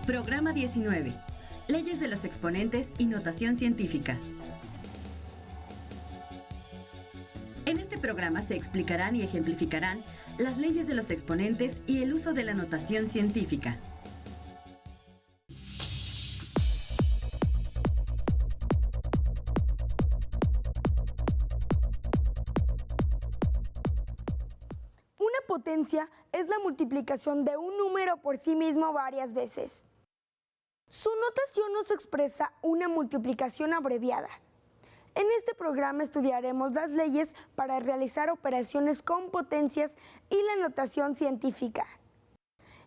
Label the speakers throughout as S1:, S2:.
S1: Programa 19. Leyes de los exponentes y notación científica. En este programa se explicarán y ejemplificarán las leyes de los exponentes y el uso de la notación científica.
S2: Una potencia es la multiplicación de un número por sí mismo varias veces. Su notación nos expresa una multiplicación abreviada. En este programa estudiaremos las leyes para realizar operaciones con potencias y la notación científica.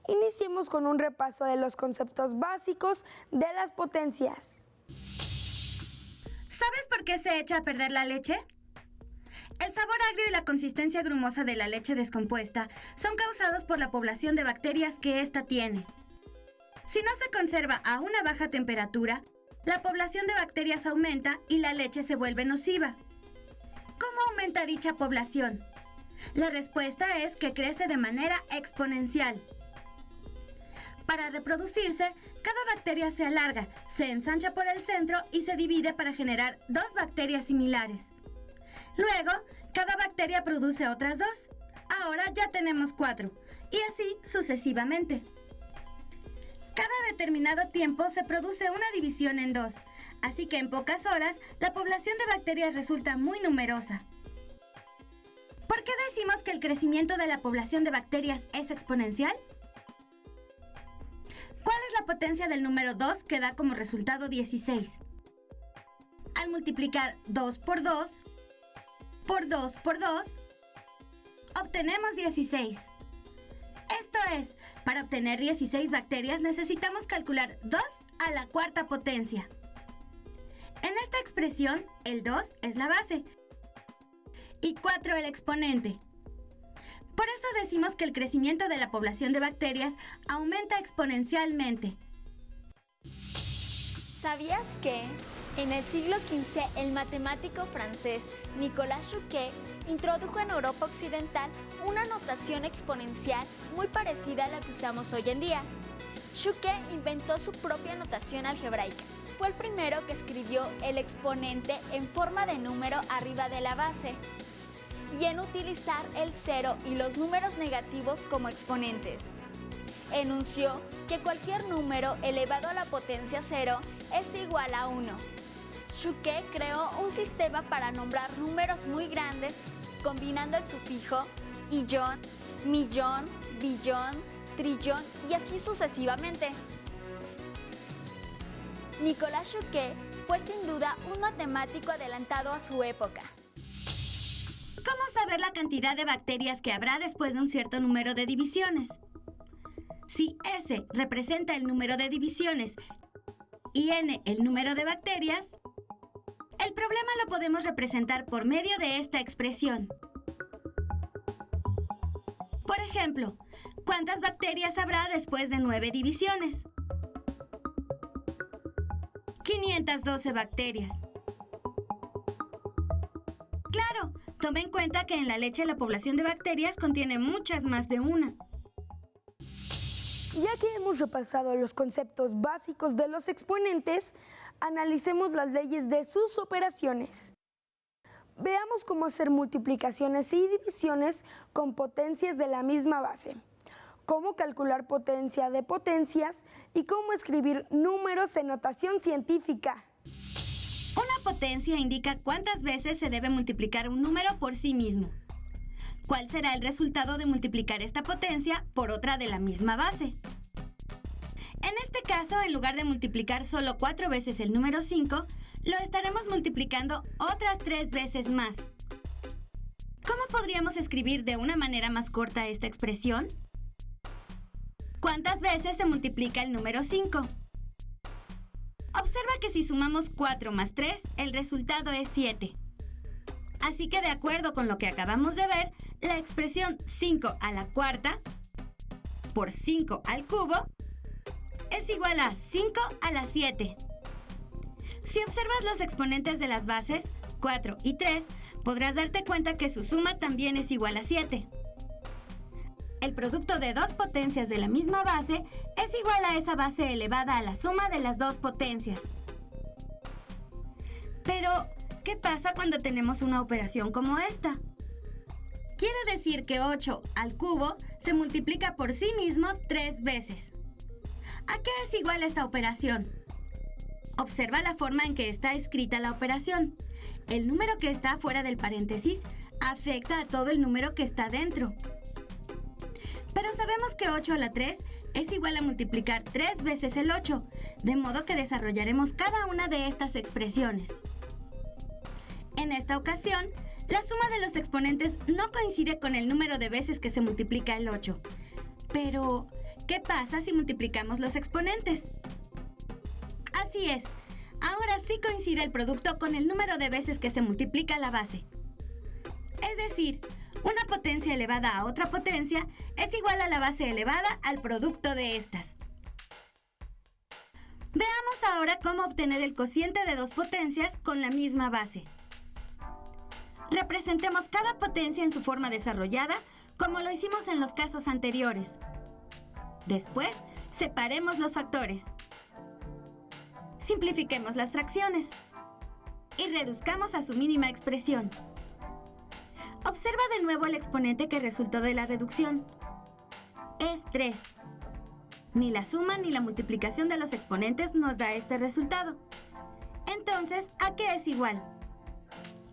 S2: Iniciemos con un repaso de los conceptos básicos de las potencias.
S3: ¿Sabes por qué se echa a perder la leche? El sabor agrio y la consistencia grumosa de la leche descompuesta son causados por la población de bacterias que ésta tiene. Si no se conserva a una baja temperatura, la población de bacterias aumenta y la leche se vuelve nociva. ¿Cómo aumenta dicha población? La respuesta es que crece de manera exponencial. Para reproducirse, cada bacteria se alarga, se ensancha por el centro y se divide para generar dos bacterias similares. Luego, cada bacteria produce otras dos. Ahora ya tenemos 4, y así sucesivamente. Cada determinado tiempo se produce una división en 2, así que en pocas horas la población de bacterias resulta muy numerosa. ¿Por qué decimos que el crecimiento de la población de bacterias es exponencial? ¿Cuál es la potencia del número 2 que da como resultado 16? Al multiplicar 2 por 2, por 2 por 2, obtenemos 16. Esto es, para obtener 16 bacterias necesitamos calcular 2 a la cuarta potencia. En esta expresión, el 2 es la base y 4 el exponente. Por eso decimos que el crecimiento de la población de bacterias aumenta exponencialmente.
S4: ¿Sabías que en el siglo XV el matemático francés Nicolas Chuquet introdujo en Europa Occidental una notación exponencial muy parecida a la que usamos hoy en día? Chuquet inventó su propia notación algebraica. Fue el primero que escribió el exponente en forma de número arriba de la base y en utilizar el cero y los números negativos como exponentes. Enunció que cualquier número elevado a la potencia 0 es igual a 1. Chuquet creó un sistema para nombrar números muy grandes combinando el sufijo illón, millón, billón, trillón y así sucesivamente. Nicolas Chuquet fue sin duda un matemático adelantado a su época.
S3: ¿Cómo saber la cantidad de bacterias que habrá después de un cierto número de divisiones? Si S representa el número de divisiones y N el número de bacterias, el problema lo podemos representar por medio de esta expresión. Por ejemplo, ¿cuántas bacterias habrá después de 9 divisiones? 512 bacterias. Claro, tome en cuenta que en la leche la población de bacterias contiene muchas más de una.
S2: Ya que hemos repasado los conceptos básicos de los exponentes, analicemos las leyes de sus operaciones. Veamos cómo hacer multiplicaciones y divisiones con potencias de la misma base, cómo calcular potencia de potencias y cómo escribir números en notación científica.
S3: Una potencia indica cuántas veces se debe multiplicar un número por sí mismo. ¿Cuál será el resultado de multiplicar esta potencia por otra de la misma base? En este caso, en lugar de multiplicar solo 4 veces el número 5, lo estaremos multiplicando otras 3 veces más. ¿Cómo podríamos escribir de una manera más corta esta expresión? ¿Cuántas veces se multiplica el número 5? Observa que si sumamos 4 más 3, el resultado es 7. Así que de acuerdo con lo que acabamos de ver, la expresión 5 a la cuarta por 5 al cubo es igual a 5 a la 7. Si observas los exponentes de las bases, 4 y 3, podrás darte cuenta que su suma también es igual a 7. El producto de dos potencias de la misma base es igual a esa base elevada a la suma de las dos potencias. Pero, ¿qué pasa cuando tenemos una operación como esta? Quiere decir que 8 al cubo se multiplica por sí mismo 3 veces. ¿A qué es igual esta operación? Observa la forma en que está escrita la operación. El número que está fuera del paréntesis afecta a todo el número que está dentro. Pero sabemos que 8 a la 3 es igual a multiplicar 3 veces el 8, de modo que desarrollaremos cada una de estas expresiones. En esta ocasión, la suma de los exponentes no coincide con el número de veces que se multiplica el 8. Pero, ¿qué pasa si multiplicamos los exponentes? Así es, ahora sí coincide el producto con el número de veces que se multiplica la base. Es decir, una potencia elevada a otra potencia es igual a la base elevada al producto de estas. Veamos ahora cómo obtener el cociente de dos potencias con la misma base. Representemos cada potencia en su forma desarrollada, como lo hicimos en los casos anteriores. Después, separemos los factores. Simplifiquemos las fracciones y reduzcamos a su mínima expresión. Observa de nuevo el exponente que resultó de la reducción. Es 3. Ni la suma ni la multiplicación de los exponentes nos da este resultado. Entonces, ¿a qué es igual?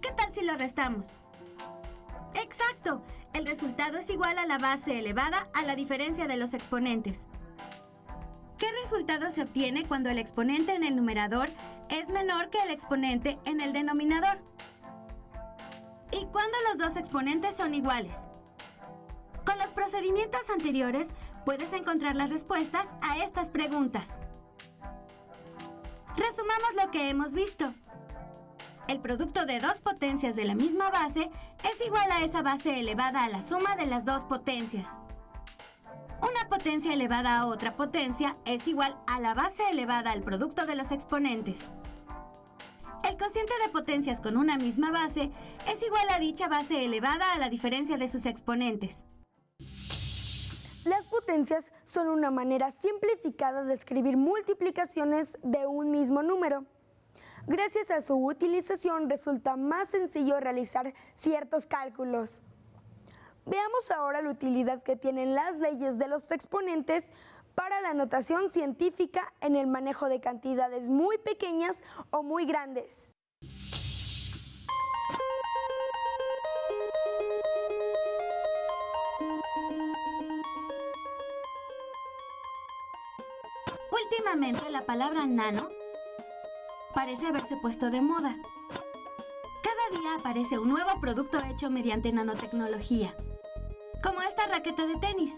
S3: ¿Qué tal si lo restamos? ¡Exacto! El resultado es igual a la base elevada a la diferencia de los exponentes. ¿Qué resultado se obtiene cuando el exponente en el numerador es menor que el exponente en el denominador? ¿Y cuándo los dos exponentes son iguales? Con los procedimientos anteriores puedes encontrar las respuestas a estas preguntas. Resumamos lo que hemos visto. El producto de dos potencias de la misma base es igual a esa base elevada a la suma de las dos potencias. Una potencia elevada a otra potencia es igual a la base elevada al producto de los exponentes. El cociente de potencias con una misma base es igual a dicha base elevada a la diferencia de sus exponentes.
S2: Las potencias son una manera simplificada de escribir multiplicaciones de un mismo número. Gracias a su utilización resulta más sencillo realizar ciertos cálculos. Veamos ahora la utilidad que tienen las leyes de los exponentes para la notación científica en el manejo de cantidades muy pequeñas o muy grandes.
S3: Últimamente la palabra nano parece haberse puesto de moda. Cada día aparece un nuevo producto hecho mediante nanotecnología, como esta raqueta de tenis,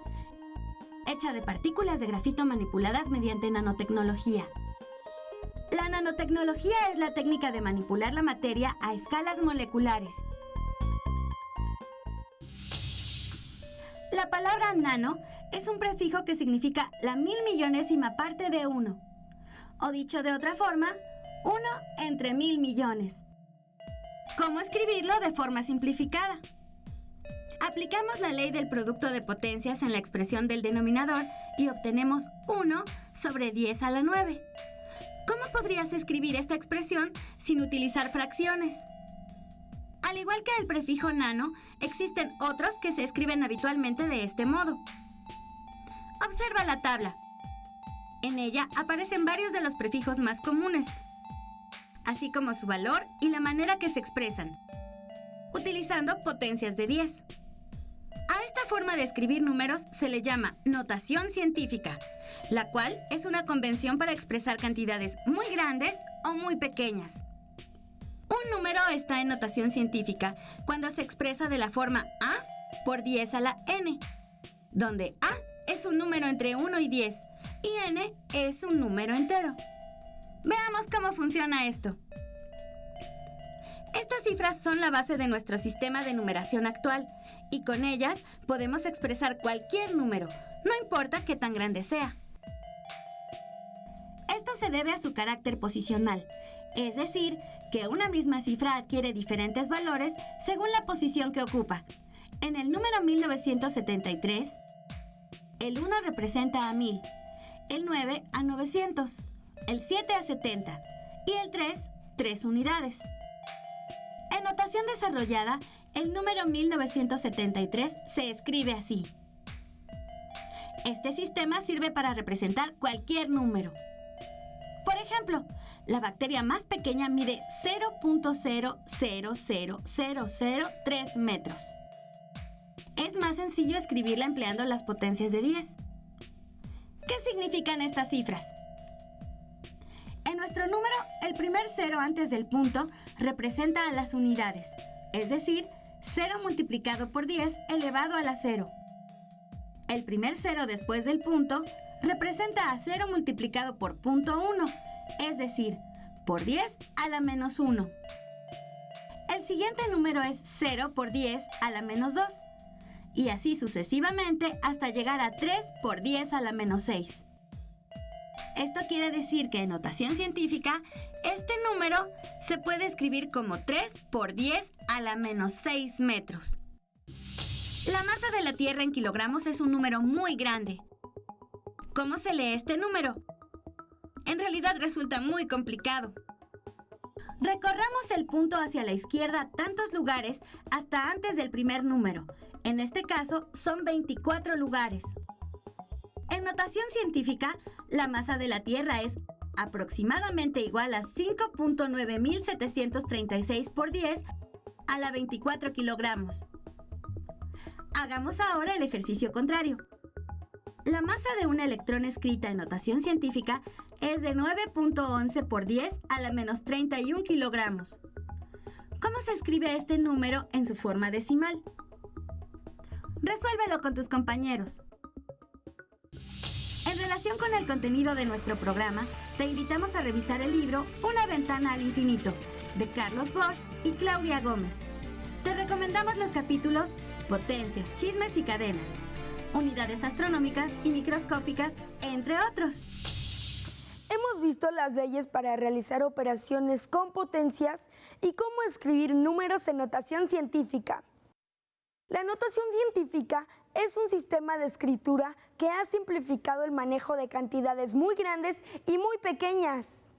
S3: hecha de partículas de grafito manipuladas mediante nanotecnología. La nanotecnología es la técnica de manipular la materia a escalas moleculares. La palabra nano es un prefijo que significa la 1.000.000.000ª parte de 1. O dicho de otra forma, 1 entre 1.000 millones. ¿Cómo escribirlo de forma simplificada? Aplicamos la ley del producto de potencias en la expresión del denominador y obtenemos 1 sobre 10 a la 9. ¿Cómo podrías escribir esta expresión sin utilizar fracciones? Al igual que el prefijo nano, existen otros que se escriben habitualmente de este modo. Observa la tabla. En ella aparecen varios de los prefijos más comunes, así como su valor y la manera que se expresan, utilizando potencias de 10. A esta forma de escribir números se le llama notación científica, la cual es una convención para expresar cantidades muy grandes o muy pequeñas. Un número está en notación científica cuando se expresa de la forma A por 10 a la n, donde A es un número entre 1 y 10 y n es un número entero. Veamos cómo funciona esto. Estas cifras son la base de nuestro sistema de numeración actual y con ellas podemos expresar cualquier número, no importa qué tan grande sea. Esto se debe a su carácter posicional, es decir, que una misma cifra adquiere diferentes valores según la posición que ocupa. En el número 1973, El 1 representa a 1000, el 9 a 900, el 7 a 70 y el 3 unidades. En notación desarrollada, el número 1973 se escribe así. Este sistema sirve para representar cualquier número. Por ejemplo, la bacteria más pequeña mide 0.000003 metros. Es más sencillo escribirla empleando las potencias de 10. ¿Qué significan estas cifras? En nuestro número, el primer cero antes del punto representa a las unidades, es decir, 0 multiplicado por 10 elevado a la 0. El primer cero después del punto representa a 0 multiplicado por punto 1, es decir, por 10 a la menos 1. El siguiente número es 0 por 10 a la menos 2, y así sucesivamente hasta llegar a 3 por 10 a la menos 6. Esto quiere decir que en notación científica, este número se puede escribir como 3 por 10 a la menos 6 metros. La masa de la Tierra en kilogramos es un número muy grande. ¿Cómo se lee este número? En realidad resulta muy complicado. Recorramos el punto hacia la izquierda tantos lugares hasta antes del primer número. En este caso, son 24 lugares. En notación científica, la masa de la Tierra es aproximadamente igual a 5.9736 por 10 a la 24 kilogramos. Hagamos ahora el ejercicio contrario. La masa de un electrón escrita en notación científica es de 9.11 por 10 a la menos 31 kilogramos. ¿Cómo se escribe este número en su forma decimal? Resuélvelo con tus compañeros. En relación con el contenido de nuestro programa, te invitamos a revisar el libro Una ventana al infinito, de Carlos Bosch y Claudia Gómez. Te recomendamos los capítulos Potencias, Chismes y Cadenas, Unidades astronómicas y microscópicas, entre otros.
S2: Hemos visto las leyes para realizar operaciones con potencias y cómo escribir números en notación científica. La notación científica es un sistema de escritura que ha simplificado el manejo de cantidades muy grandes y muy pequeñas.